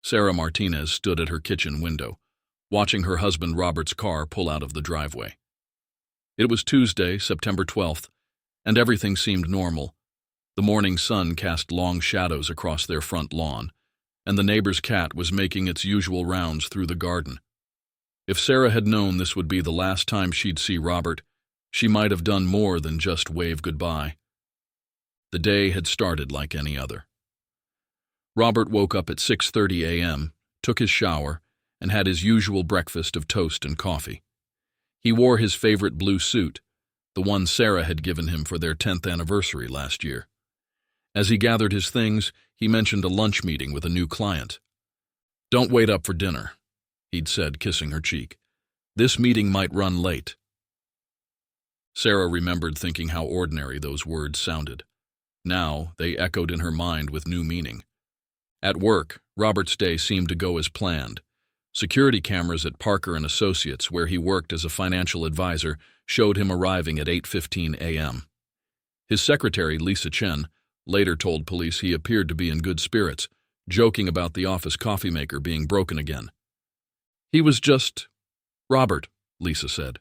Sarah Martinez stood at her kitchen window, watching her husband Robert's car pull out of the driveway. It was Tuesday, September 12th, and everything seemed normal. The morning sun cast long shadows across their front lawn, and the neighbor's cat was making its usual rounds through the garden. If Sarah had known this would be the last time she'd see Robert, she might have done more than just wave goodbye. The day had started like any other. Robert woke up at 6:30 a.m., took his shower, and had his usual breakfast of toast and coffee. He wore his favorite blue suit, the one Sarah had given him for their 10th anniversary last year. As he gathered his things, he mentioned a lunch meeting with a new client. "Don't wait up for dinner," he'd said, kissing her cheek. "This meeting might run late." Sarah remembered thinking how ordinary those words sounded. Now they echoed in her mind with new meaning. At work, Robert's day seemed to go as planned. Security cameras at Parker & Associates, where he worked as a financial advisor, showed him arriving at 8:15 a.m. His secretary, Lisa Chen, later told police he appeared to be in good spirits, joking about the office coffee maker being broken again. "He was just Robert," Lisa said.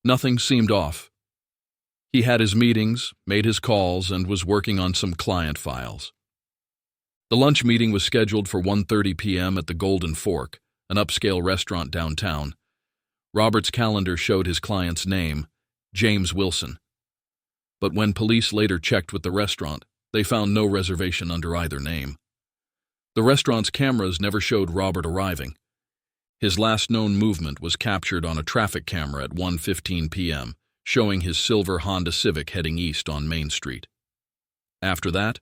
"Nothing seemed off. He had his meetings, made his calls, and was working on some client files." The lunch meeting was scheduled for 1:30 p.m. at the Golden Fork, an upscale restaurant downtown. Robert's calendar showed his client's name, James Wilson. But when police later checked with the restaurant, they found no reservation under either name. The restaurant's cameras never showed Robert arriving. His last known movement was captured on a traffic camera at 1:15 p.m., showing his silver Honda Civic heading east on Main Street. After that,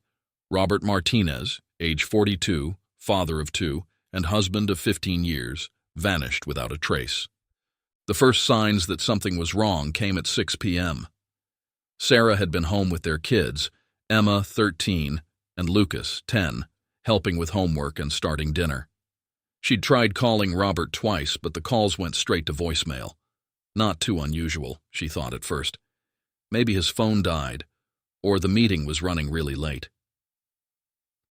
Robert Martinez, age 42, father of 2, and husband of 15 years, vanished without a trace. The first signs that something was wrong came at 6 p.m. Sarah had been home with their kids, Emma, 13, and Lucas, 10, helping with homework and starting dinner. She'd tried calling Robert twice, but the calls went straight to voicemail. Not too unusual, she thought at first. Maybe his phone died, or the meeting was running really late.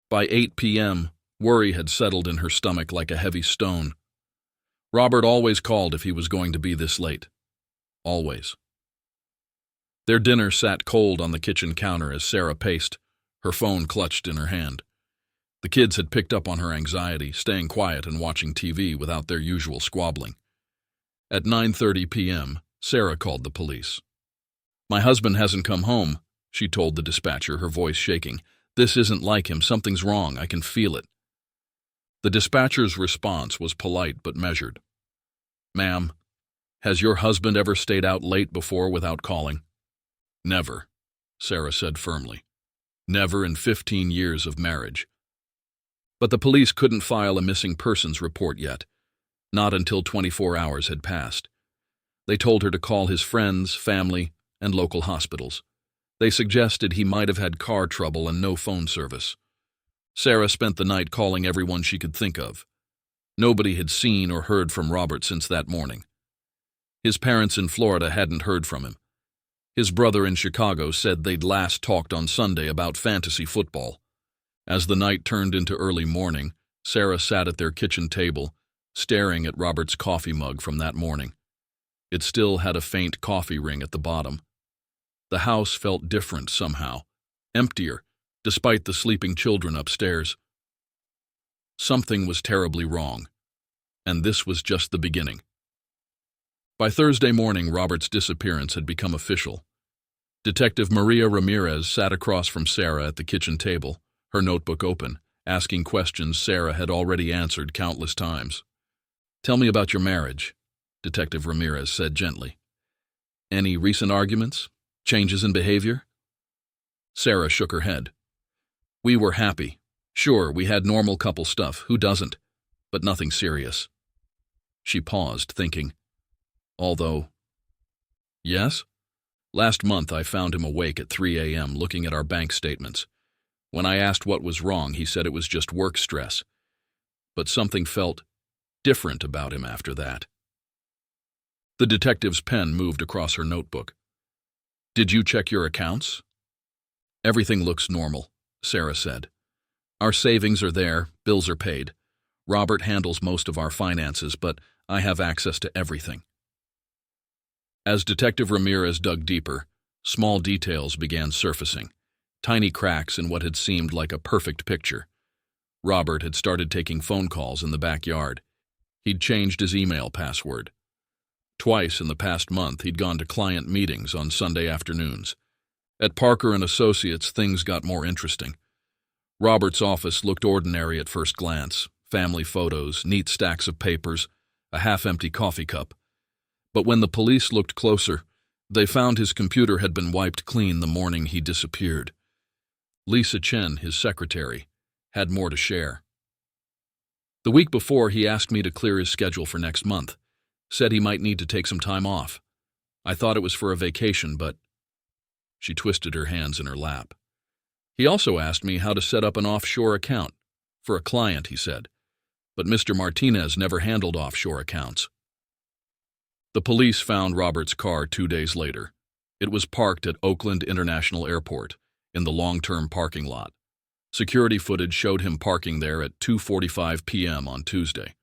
By 8 p.m., worry had settled in her stomach like a heavy stone. Robert always called if he was going to be this late. Always. Their dinner sat cold on the kitchen counter as Sarah paced, her phone clutched in her hand. The kids had picked up on her anxiety, staying quiet and watching TV without their usual squabbling. At 9:30 p.m., Sarah called the police. "My husband hasn't come home," she told the dispatcher, her voice shaking. "This isn't like him. Something's wrong. I can feel it." The dispatcher's response was polite but measured. "Ma'am, has your husband ever stayed out late before without calling?" "Never," Sarah said firmly. "Never in 15 years of marriage." But the police couldn't file a missing persons report yet, not until 24 hours had passed. They told her to call his friends, family, and local hospitals. They suggested he might have had car trouble and no phone service. Sarah spent the night calling everyone she could think of. Nobody had seen or heard from Robert since that morning. His parents in Florida hadn't heard from him. His brother in Chicago said they'd last talked on Sunday about fantasy football. As the night turned into early morning, Sarah sat at their kitchen table, staring at Robert's coffee mug from that morning. It still had a faint coffee ring at the bottom. The house felt different somehow, emptier, despite the sleeping children upstairs. Something was terribly wrong, and this was just the beginning. By Thursday morning, Robert's disappearance had become official. Detective Maria Ramirez sat across from Sarah at the kitchen table, her notebook open, asking questions Sarah had already answered countless times. "Tell me about your marriage," Detective Ramirez said gently. "Any recent arguments? Changes in behavior?" Sarah shook her head. "We were happy. Sure, we had normal couple stuff, who doesn't? But nothing serious." She paused, thinking. "Although..." "Yes? Last month I found him awake at 3 a.m. looking at our bank statements. When I asked what was wrong, he said it was just work stress. But something felt different about him after that." The detective's pen moved across her notebook. "Did you check your accounts?" "Everything looks normal," Sarah said. "Our savings are there, bills are paid. Robert handles most of our finances, but I have access to everything." As Detective Ramirez dug deeper, small details began surfacing, tiny cracks in what had seemed like a perfect picture. Robert had started taking phone calls in the backyard. He'd changed his email password. Twice in the past month, he'd gone to client meetings on Sunday afternoons. At Parker and Associates, things got more interesting. Robert's office looked ordinary at first glance: family photos, neat stacks of papers, a half-empty coffee cup. But when the police looked closer, they found his computer had been wiped clean the morning he disappeared. Lisa Chen, his secretary, had more to share. The week before, he asked me to clear his schedule for next month, said he might need to take some time off. I thought it was for a vacation, but... She twisted her hands in her lap. He also asked me how to set up an offshore account. For a client, he said. But Mr. Martinez never handled offshore accounts. The police found Robert's car 2 days later. It was parked at Oakland International Airport, in the long-term parking lot. Security footage showed him parking there at 2:45 p.m. on Tuesday,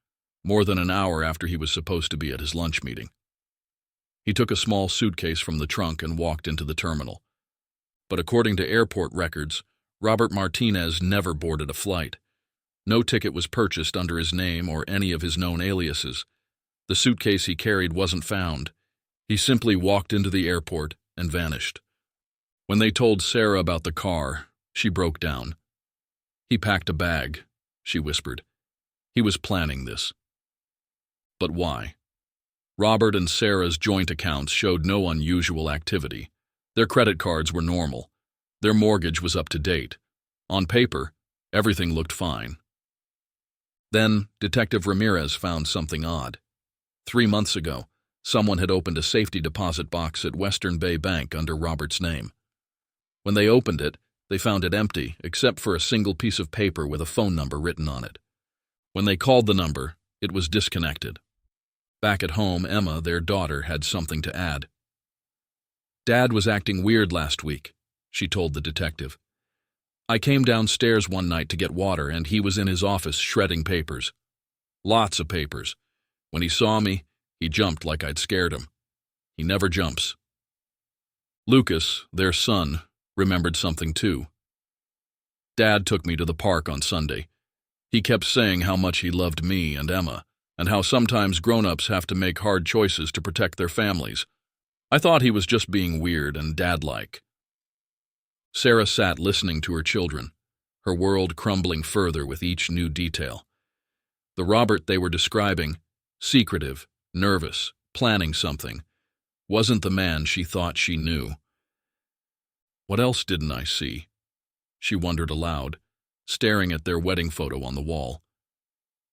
more than an hour after he was supposed to be at his lunch meeting. He took a small suitcase from the trunk and walked into the terminal. But according to airport records, Robert Martinez never boarded a flight. No ticket was purchased under his name or any of his known aliases. The suitcase he carried wasn't found. He simply walked into the airport and vanished. When they told Sarah about the car, she broke down. "He packed a bag," she whispered. "He was planning this." But why? Robert and Sarah's joint accounts showed no unusual activity. Their credit cards were normal. Their mortgage was up to date. On paper, everything looked fine. Then, Detective Ramirez found something odd. 3 months ago, someone had opened a safety deposit box at Western Bay Bank under Robert's name. When they opened it, they found it empty except for a single piece of paper with a phone number written on it. When they called the number, it was disconnected. Back at home, Emma, their daughter, had something to add. "Dad was acting weird last week," she told the detective. "I came downstairs one night to get water, and he was in his office shredding papers. Lots of papers. When he saw me, he jumped like I'd scared him. He never jumps." Lucas, their son, remembered something too. "Dad took me to the park on Sunday. He kept saying how much he loved me and Emma, and how sometimes grown-ups have to make hard choices to protect their families. I thought he was just being weird and dad-like." Sarah sat listening to her children, her world crumbling further with each new detail. The Robert they were describing, secretive, nervous, planning something, wasn't the man she thought she knew. "What else didn't I see?" she wondered aloud, staring at their wedding photo on the wall.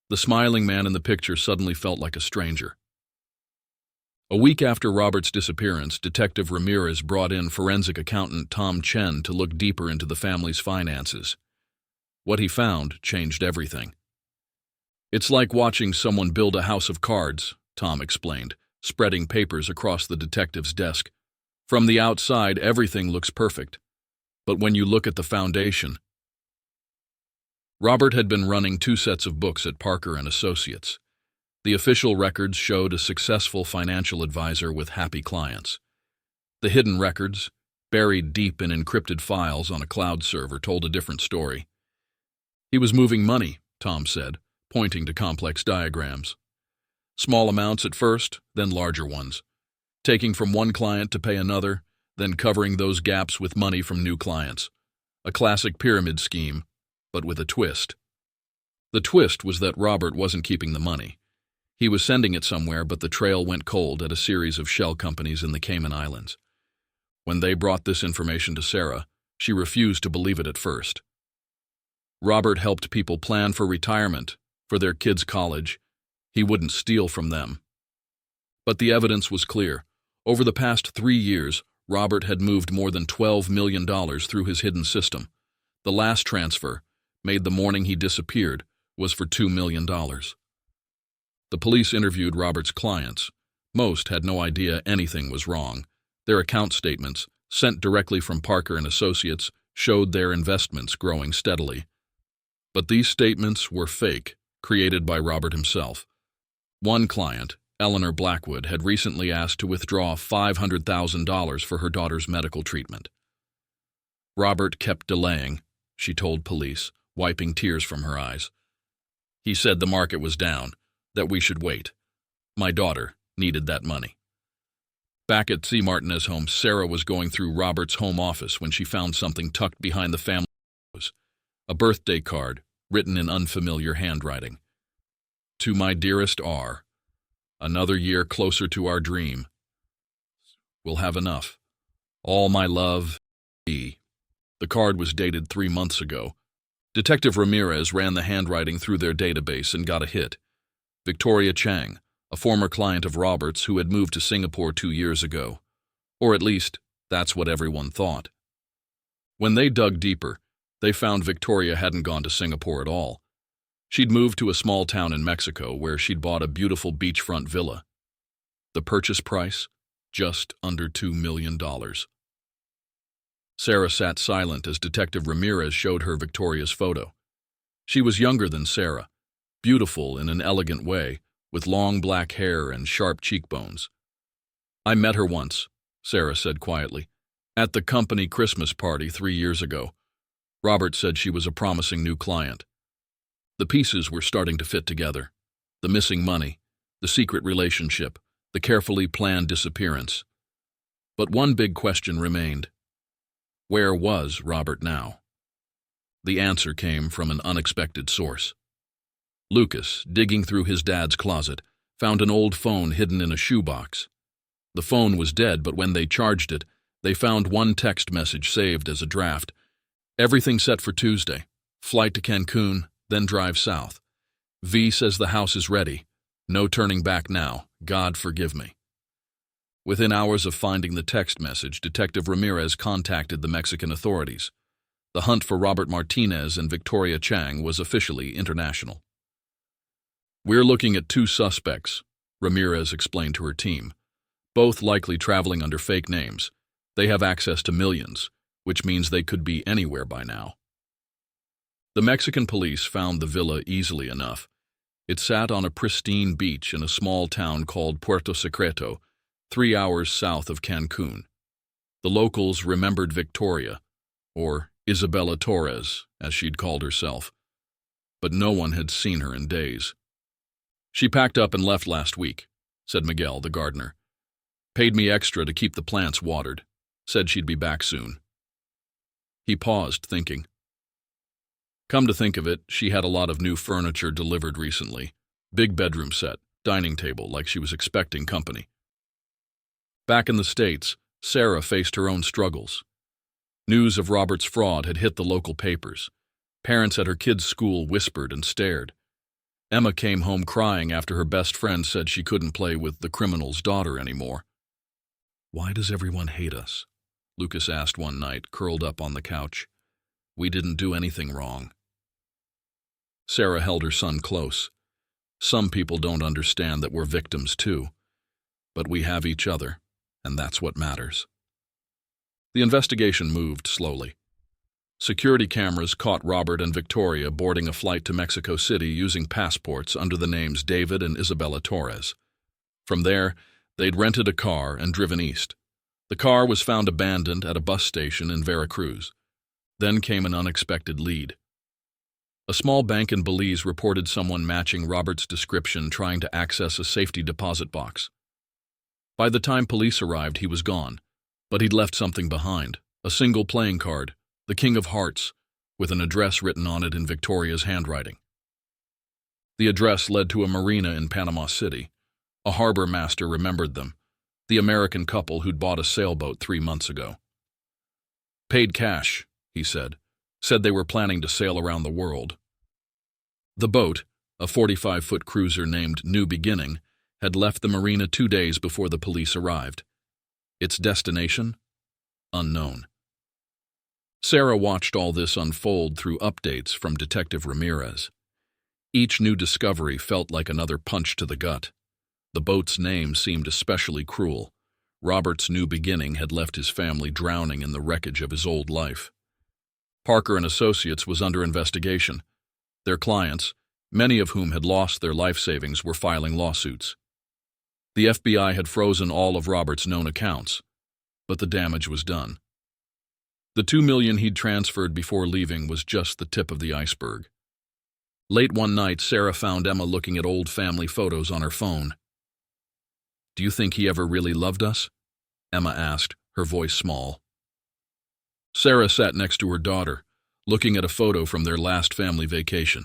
The smiling man in the picture suddenly felt like a stranger. A week after Robert's disappearance, Detective Ramirez brought in forensic accountant Tom Chen to look deeper into the family's finances. What he found changed everything. "It's like watching someone build a house of cards," Tom explained, spreading papers across the detective's desk. "From the outside, everything looks perfect. But when you look at the foundation..." Robert had been running 2 sets of books at Parker and Associates. The official records showed a successful financial advisor with happy clients. The hidden records, buried deep in encrypted files on a cloud server, told a different story. "He was moving money," Tom said, pointing to complex diagrams. "Small amounts at first, then larger ones. Taking from one client to pay another, then covering those gaps with money from new clients. A classic pyramid scheme, but with a twist." The twist was that Robert wasn't keeping the money. He was sending it somewhere, but the trail went cold at a series of shell companies in the Cayman Islands. When they brought this information to Sarah, she refused to believe it at first. Robert helped people plan for retirement, for their kids' college. He wouldn't steal from them. But the evidence was clear. Over the past 3 years, Robert had moved more than $12 million through his hidden system. The last transfer, made the morning he disappeared, was for $2 million. The police interviewed Robert's clients. Most had no idea anything was wrong. Their account statements, sent directly from Parker and Associates, showed their investments growing steadily. But these statements were fake, created by Robert himself. One client, Eleanor Blackwood, had recently asked to withdraw $500,000 for her daughter's medical treatment. Robert kept delaying, she told police, wiping tears from her eyes. He said the market was down, that we should wait. My daughter needed that money. Back at C. Martinez' home, Sarah was going through Robert's home office when she found something tucked behind the family photos. A birthday card, written in unfamiliar handwriting. To my dearest R, another year closer to our dream. We'll have enough. All my love, E. The card was dated 3 months ago. Detective Ramirez ran the handwriting through their database and got a hit. Victoria Chang, a former client of Robert's who had moved to Singapore 2 years ago. Or at least, that's what everyone thought. When they dug deeper, they found Victoria hadn't gone to Singapore at all. She'd moved to a small town in Mexico where she'd bought a beautiful beachfront villa. The purchase price? Just under $2 million. Sarah sat silent as Detective Ramirez showed her Victoria's photo. She was younger than Sarah, beautiful in an elegant way, with long black hair and sharp cheekbones. I met her once, Sarah said quietly, at the company Christmas party 3 years ago. Robert said she was a promising new client. The pieces were starting to fit together. The missing money, the secret relationship, the carefully planned disappearance. But one big question remained. Where was Robert now? The answer came from an unexpected source. Lucas, digging through his dad's closet, found an old phone hidden in a shoebox. The phone was dead, but when they charged it, they found one text message saved as a draft. Everything set for Tuesday. Flight to Cancun, then drive south. V says the house is ready. No turning back now. God forgive me. Within hours of finding the text message, Detective Ramirez contacted the Mexican authorities. The hunt for Robert Martinez and Victoria Chang was officially international. We're looking at 2 suspects, Ramirez explained to her team, both likely traveling under fake names. They have access to millions, which means they could be anywhere by now. The Mexican police found the villa easily enough. It sat on a pristine beach in a small town called Puerto Secreto, 3 hours south of Cancun. The locals remembered Victoria, or Isabella Torres, as she'd called herself, but no one had seen her in days. She packed up and left last week, said Miguel, the gardener. Paid me extra to keep the plants watered. Said she'd be back soon. He paused, thinking. Come to think of it, she had a lot of new furniture delivered recently. Big bedroom set, dining table, like she was expecting company. Back in the States, Sarah faced her own struggles. News of Robert's fraud had hit the local papers. Parents at her kids' school whispered and stared. Emma came home crying after her best friend said she couldn't play with the criminal's daughter anymore. Why does everyone hate us? Lucas asked one night, curled up on the couch. We didn't do anything wrong. Sarah held her son close. Some people don't understand that we're victims too. But we have each other, and that's what matters. The investigation moved slowly. Security cameras caught Robert and Victoria boarding a flight to Mexico City using passports under the names David and Isabella Torres. From there, they'd rented a car and driven east. The car was found abandoned at a bus station in Veracruz. Then came an unexpected lead. A small bank in Belize reported someone matching Robert's description trying to access a safety deposit box. By the time police arrived, he was gone, but he'd left something behind, a single playing card, the King of Hearts, with an address written on it in Victoria's handwriting. The address led to a marina in Panama City. A harbor master remembered them, the American couple who'd bought a sailboat 3 months ago. Paid cash, he said they were planning to sail around the world. The boat, a 45-foot cruiser named New Beginning, had left the marina 2 days before the police arrived. Its destination? Unknown. Sarah watched all this unfold through updates from Detective Ramirez. Each new discovery felt like another punch to the gut. The boat's name seemed especially cruel. Robert's New Beginning had left his family drowning in the wreckage of his old life. Parker and Associates was under investigation. Their clients, many of whom had lost their life savings, were filing lawsuits. The FBI had frozen all of Robert's known accounts, but the damage was done. The $2 million he'd transferred before leaving was just the tip of the iceberg. Late one night, Sarah found Emma looking at old family photos on her phone. "Do you think he ever really loved us?" Emma asked, her voice small. Sarah sat next to her daughter, looking at a photo from their last family vacation.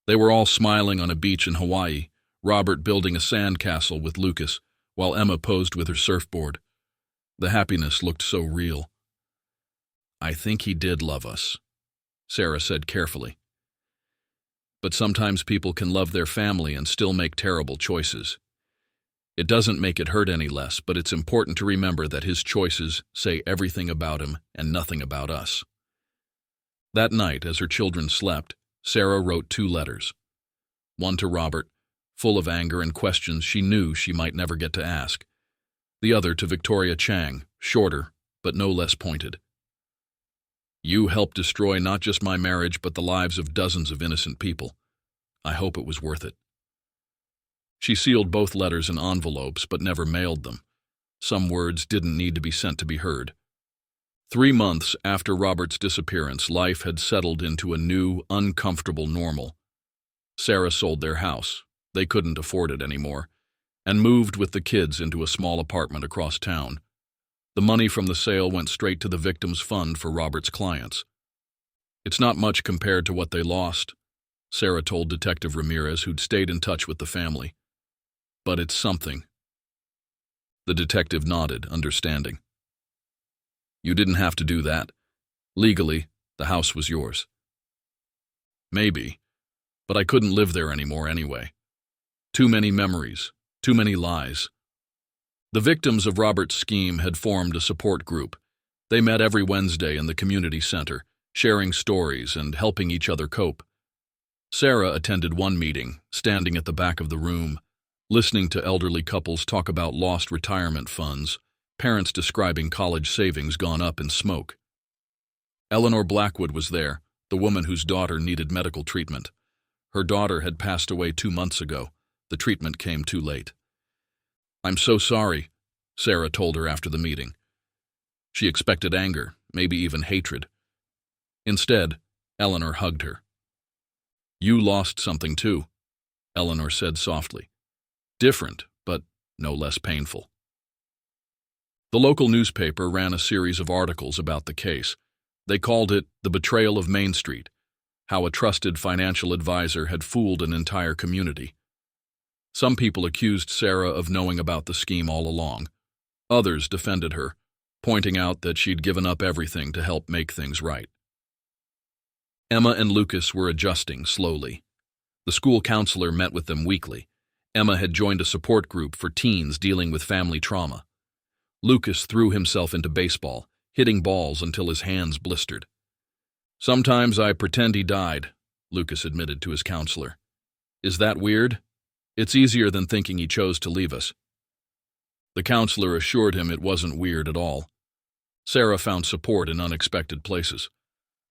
They were all smiling on a beach in Hawaii, Robert building a sandcastle with Lucas, while Emma posed with her surfboard. The happiness looked so real. "I think he did love us," Sarah said carefully. "But sometimes people can love their family and still make terrible choices. It doesn't make it hurt any less, but it's important to remember that his choices say everything about him and nothing about us." That night, as her children slept, Sarah wrote 2 letters. One to Robert, full of anger and questions she knew she might never get to ask. The other to Victoria Chang, shorter, but no less pointed. "You helped destroy not just my marriage, but the lives of dozens of innocent people. I hope it was worth it." She sealed both letters in envelopes, but never mailed them. Some words didn't need to be sent to be heard. 3 months after Robert's disappearance, life had settled into a new, uncomfortable normal. Sarah sold their house. They couldn't afford it anymore, and moved with the kids into a small apartment across town. The money from the sale went straight to the victims' fund for Robert's clients. "It's not much compared to what they lost," Sarah told Detective Ramirez, who'd stayed in touch with the family. "But it's something." The detective nodded, understanding. "You didn't have to do that. Legally, the house was yours." "Maybe, but I couldn't live there anymore anyway. Too many memories, too many lies." The victims of Robert's scheme had formed a support group. They met every Wednesday in the community center, sharing stories and helping each other cope. Sarah attended one meeting, standing at the back of the room, listening to elderly couples talk about lost retirement funds, parents describing college savings gone up in smoke. Eleanor Blackwood was there, the woman whose daughter needed medical treatment. Her daughter had passed away 2 months ago. The treatment came too late. "I'm so sorry," Sarah told her after the meeting. She expected anger, maybe even hatred. Instead, Eleanor hugged her. "You lost something too," Eleanor said softly. "Different, but no less painful." The local newspaper ran a series of articles about the case. They called it The Betrayal of Main Street, how a trusted financial advisor had fooled an entire community. Some people accused Sarah of knowing about the scheme all along. Others defended her, pointing out that she'd given up everything to help make things right. Emma and Lucas were adjusting slowly. The school counselor met with them weekly. Emma had joined a support group for teens dealing with family trauma. Lucas threw himself into baseball, hitting balls until his hands blistered. "Sometimes I pretend he died," Lucas admitted to his counselor. "Is that weird? It's easier than thinking he chose to leave us." The counselor assured him it wasn't weird at all. Sarah found support in unexpected places.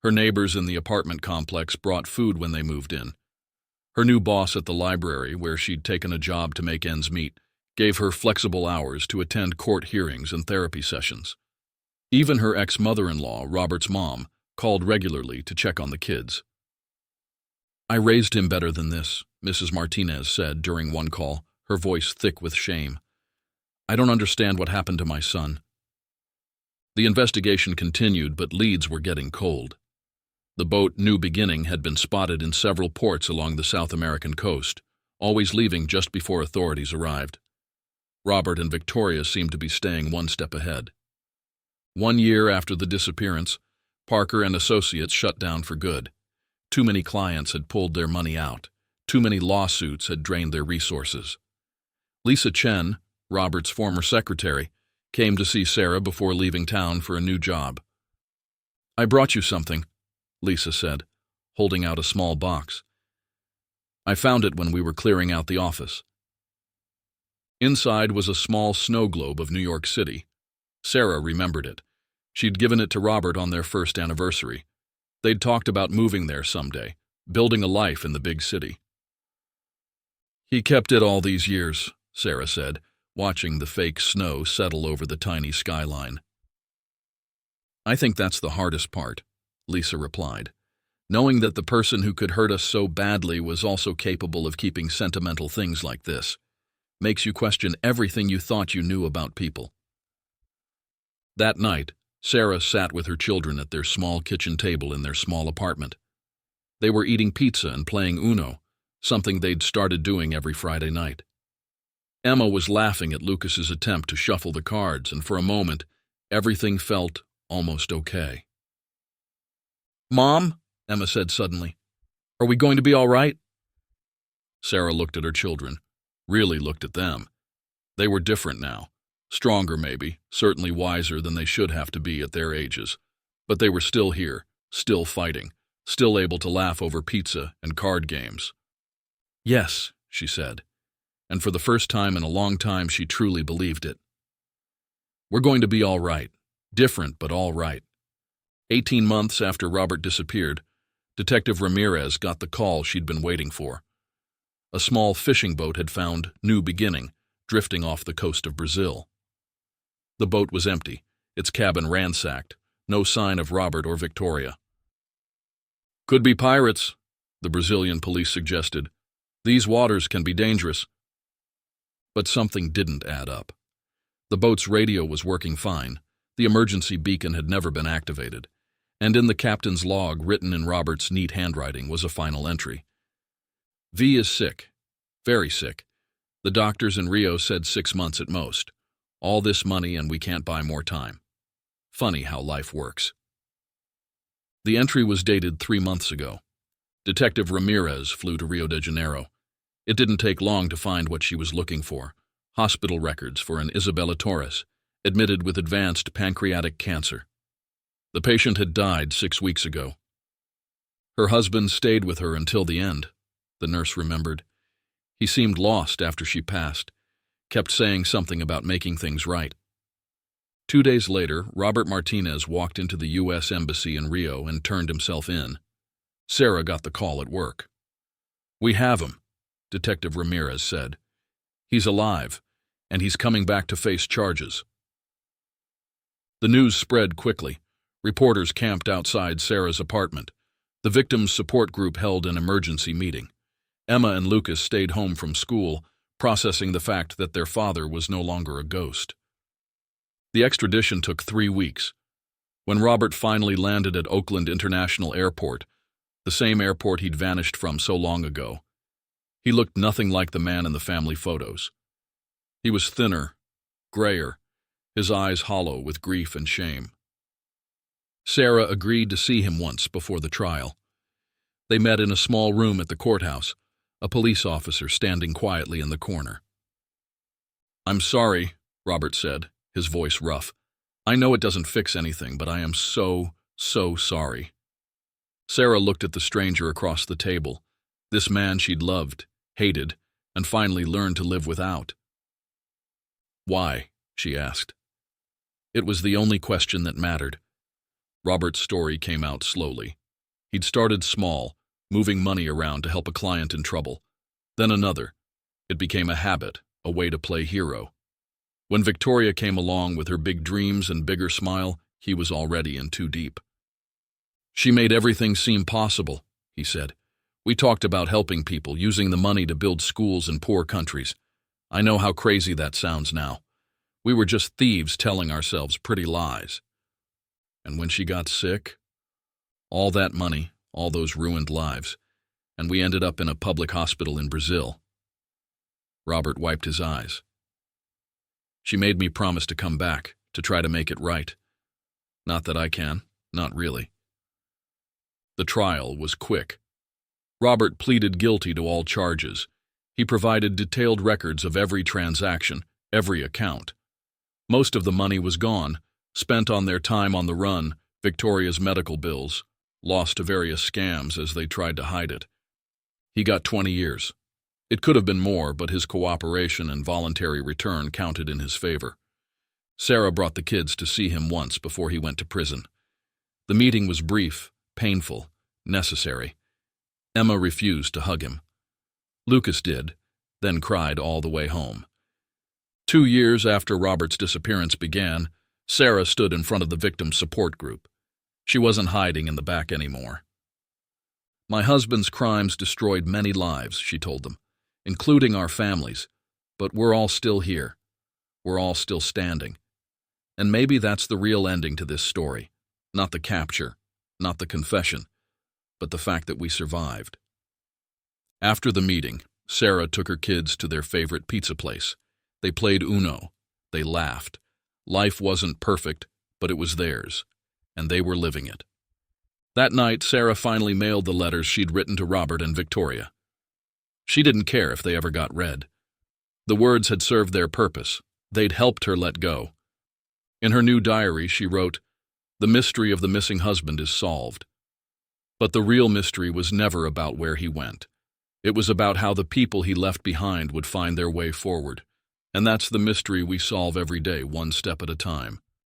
Her neighbors in the apartment complex brought food when they moved in. Her new boss at the library, where she'd taken a job to make ends meet, gave her flexible hours to attend court hearings and therapy sessions. Even her ex-mother-in-law, Robert's mom, called regularly to check on the kids. "I raised him better than this," Mrs. Martinez said during one call, her voice thick with shame. "I don't understand what happened to my son." The investigation continued, but leads were getting cold. The boat New Beginning had been spotted in several ports along the South American coast, always leaving just before authorities arrived. Robert and Victoria seemed to be staying one step ahead. 1 year after the disappearance, Parker and Associates shut down for good. Too many clients had pulled their money out. Too many lawsuits had drained their resources. Lisa Chen, Robert's former secretary, came to see Sarah before leaving town for a new job. "I brought you something," Lisa said, holding out a small box. "I found it when we were clearing out the office." Inside was a small snow globe of New York City. Sarah remembered it. She'd given it to Robert on their first anniversary. They'd talked about moving there someday, building a life in the big city. He kept it all these years, Sarah said, watching the fake snow settle over the tiny skyline. I think that's the hardest part, Lisa replied. Knowing that the person who could hurt us so badly was also capable of keeping sentimental things like this. Makes you question everything you thought you knew about people. That night, Sarah sat with her children at their small kitchen table in their small apartment. They were eating pizza and playing Uno, something they'd started doing every Friday night. Emma was laughing at Lucas's attempt to shuffle the cards, and for a moment, everything felt almost okay. "Mom," Emma said suddenly, "are we going to be all right?" Sarah looked at her children, really looked at them. They were different now. Stronger maybe, certainly wiser than they should have to be at their ages. But they were still here, still fighting, still able to laugh over pizza and card games. "Yes," she said, and for the first time in a long time she truly believed it. "We're going to be all right. Different, but all right." 18 months after Robert disappeared, Detective Ramirez got the call she'd been waiting for. A small fishing boat had found New Beginning, drifting off the coast of Brazil. The boat was empty, its cabin ransacked, no sign of Robert or Victoria. "Could be pirates," the Brazilian police suggested. "These waters can be dangerous." But something didn't add up. The boat's radio was working fine, the emergency beacon had never been activated, and in the captain's log, written in Robert's neat handwriting, was a final entry. "V is sick, very sick. The doctors in Rio said 6 months at most. All this money and we can't buy more time. Funny how life works." The entry was dated 3 months ago. Detective Ramirez flew to Rio de Janeiro. It didn't take long to find what she was looking for: hospital records for an Isabella Torres, admitted with advanced pancreatic cancer. The patient had died 6 weeks ago. Her husband stayed with her until the end, the nurse remembered. He seemed lost after she passed, kept saying something about making things right. 2 days later, Robert Martinez walked into the U.S. Embassy in Rio and turned himself in. Sarah got the call at work. "We have him," Detective Ramirez said. "He's alive, and he's coming back to face charges." The news spread quickly. Reporters camped outside Sarah's apartment. The victims' support group held an emergency meeting. Emma and Lucas stayed home from school, processing the fact that their father was no longer a ghost. The extradition took 3 weeks. When Robert finally landed at Oakland International Airport, the same airport he'd vanished from so long ago, he looked nothing like the man in the family photos. He was thinner, grayer, his eyes hollow with grief and shame. Sarah agreed to see him once before the trial. They met in a small room at the courthouse, a police officer standing quietly in the corner. "I'm sorry," Robert said, his voice rough. "I know it doesn't fix anything, but I am so sorry." Sarah looked at the stranger across the table, this man she'd loved, hated, and finally learned to live without. "Why?" she asked. It was the only question that mattered. Robert's story came out slowly. He'd started small, moving money around to help a client in trouble. Then another. It became a habit, a way to play hero. When Victoria came along with her big dreams and bigger smile, he was already in too deep. "She made everything seem possible," he said. "We talked about helping people, using the money to build schools in poor countries. I know how crazy that sounds now. We were just thieves telling ourselves pretty lies. And when she got sick, all that money, all those ruined lives, and we ended up in a public hospital in Brazil." Robert wiped his eyes. "She made me promise to come back, to try to make it right. Not that I can, not really." The trial was quick. Robert pleaded guilty to all charges. He provided detailed records of every transaction, every account. Most of the money was gone, spent on their time on the run, Victoria's medical bills, lost to various scams as they tried to hide it. He got 20 years. It could have been more, but his cooperation and voluntary return counted in his favor. Sarah brought the kids to see him once before he went to prison. The meeting was brief, painful, necessary. Emma refused to hug him. Lucas did, then cried all the way home. 2 years after Robert's disappearance began, Sarah stood in front of the victim support group. She wasn't hiding in the back anymore. "My husband's crimes destroyed many lives," she told them, "including our families, but we're all still here. We're all still standing. And maybe that's the real ending to this story. Not the capture, not the confession, but the fact that we survived." After the meeting, Sarah took her kids to their favorite pizza place. They played Uno. They laughed. Life wasn't perfect, but it was theirs, and they were living it. That night, Sarah finally mailed the letters she'd written to Robert and Victoria. She didn't care if they ever got read. The words had served their purpose. They'd helped her let go. In her new diary, she wrote, "The mystery of the missing husband is solved." But the real mystery was never about where he went. It was about how the people he left behind would find their way forward. And that's the mystery we solve every day, one step at a time.